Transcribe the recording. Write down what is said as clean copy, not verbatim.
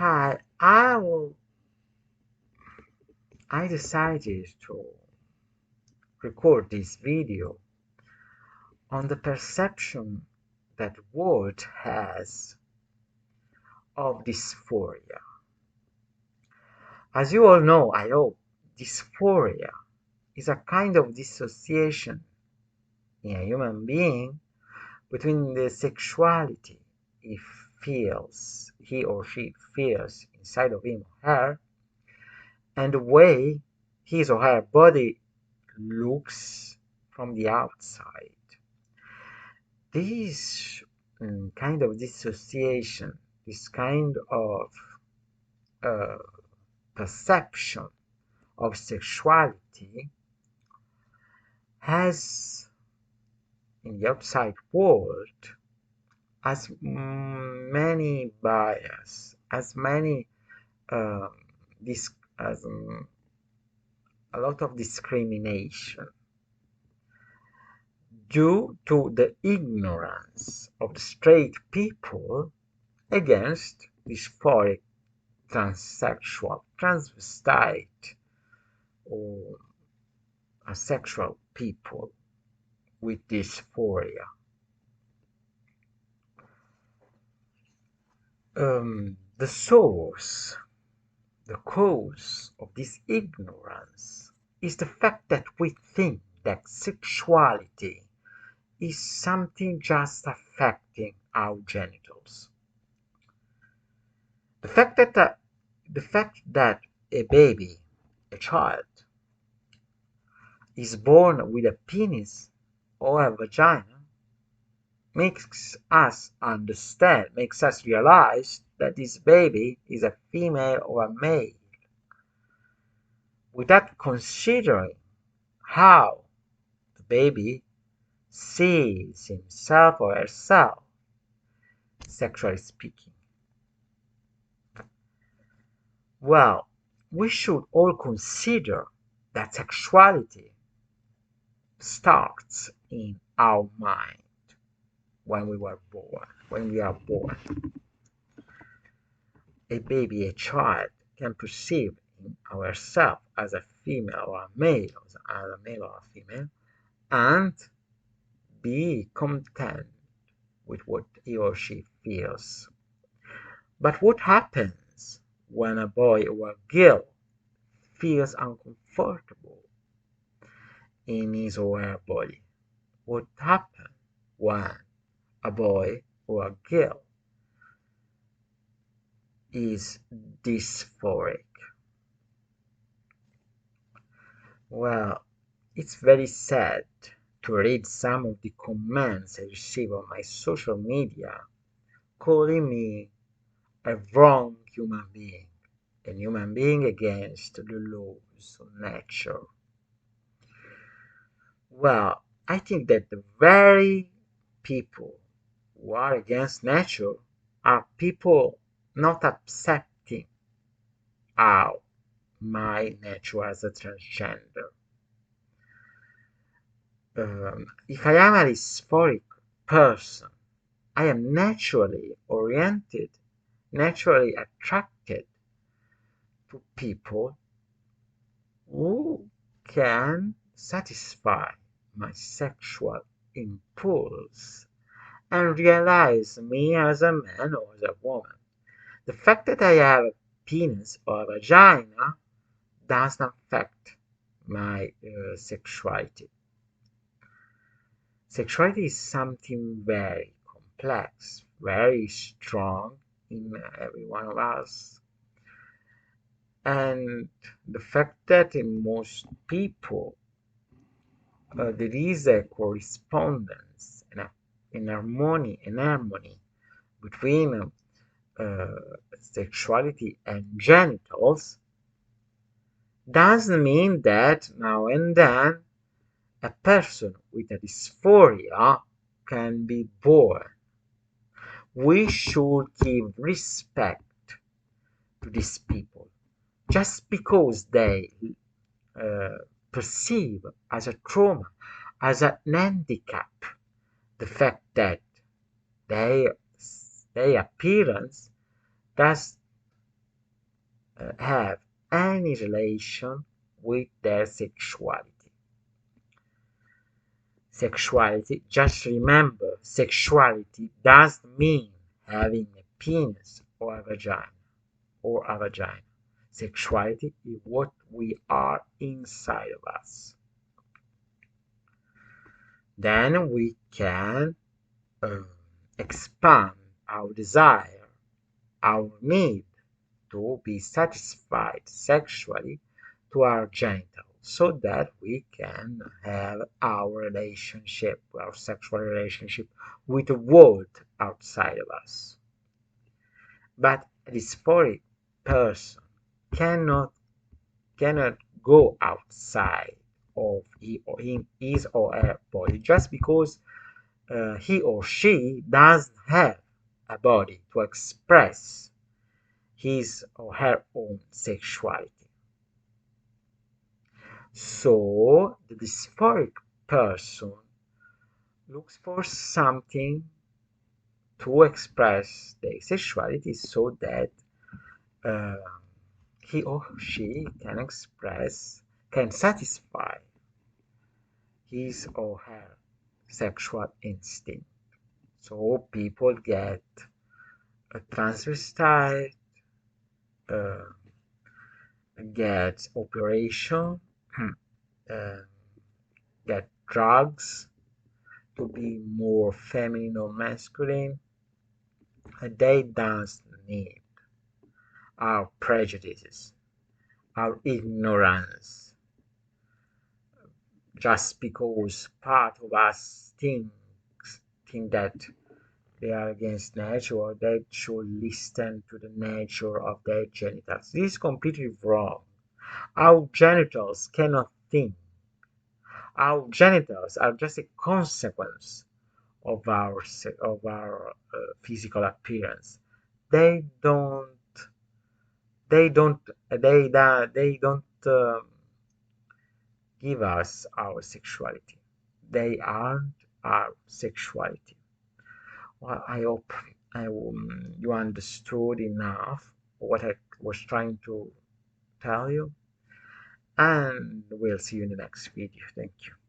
Hi, I decided to record this video on the perception that world has of dysphoria. As you all know, I hope, dysphoria is a kind of dissociation in a human being between the sexuality he or she feels inside of him or her and the way his or her body looks from the outside. This kind of dissociation, this kind of uh, perception of sexuality has in the outside world as many bias, as many um, this as a lot of discrimination due to the ignorance of the straight people against dysphoric transsexual, transvestite, or asexual people with dysphoria. The source, the cause of this ignorance is the fact that we think that sexuality is something just affecting our genitals. The fact that the fact that a baby, a child, is born with a penis or a vagina makes us realize that this baby is a female or a male, without considering how the baby sees himself or herself, sexually speaking. Well, we should all consider that sexuality starts in our mind when we are born. A baby, a child, can perceive in ourselves as a female or a male, or a female, and be content with what he or she feels. But what happens when a boy or a girl feels uncomfortable in his or her body? What happens when a boy or a girl is dysphoric? Well, it's very sad to read some of the comments I receive on my social media calling me a wrong human being, a human being against the laws of nature. Well, I think that the very people who are against nature are people not accepting how my nature as a transgender. If I am a dysphoric person, I am naturally oriented, naturally attracted to people who can satisfy my sexual impulse and realize me as a man or as a woman. The fact that I have a penis or a vagina does not affect my sexuality. Sexuality is something very complex, very strong in every one of us. And the fact that in most people there is a correspondence and harmony between uh, sexuality and genitals doesn't mean that now and then a person with a dysphoria can be born. We should give respect to these people just because they uh, perceive as a trauma, as an handicap, the fact that they, their appearance does have any relation with their sexuality. Sexuality, just remember, sexuality doesn't mean having a penis or a vagina. Sexuality is what we are inside of us. Then we can uh, expand our desire, our need to be satisfied sexually to our genitals so that we can have our sexual relationship with the world outside of us. But a dysphoric person cannot cannot go outside of his or her body just because he or she doesn't have a body to express his or her own sexuality. So the dysphoric person looks for something to express their sexuality so that uh, he or she can satisfy his or her sexual instinct. So people get a transvestite, uh, get operation, uh, get drugs to be more feminine or masculine. They don't need our prejudices, our ignorance, just because part of us think that they are against nature or they should listen to the nature of their genitals. This is completely wrong. Our genitals cannot think. Our genitals are just a consequence of our physical appearance. They don't they don't give us our sexuality. They aren't our sexuality. Well, I hope you understood enough what I was trying to tell you, and we'll see you in the next video. Thank you.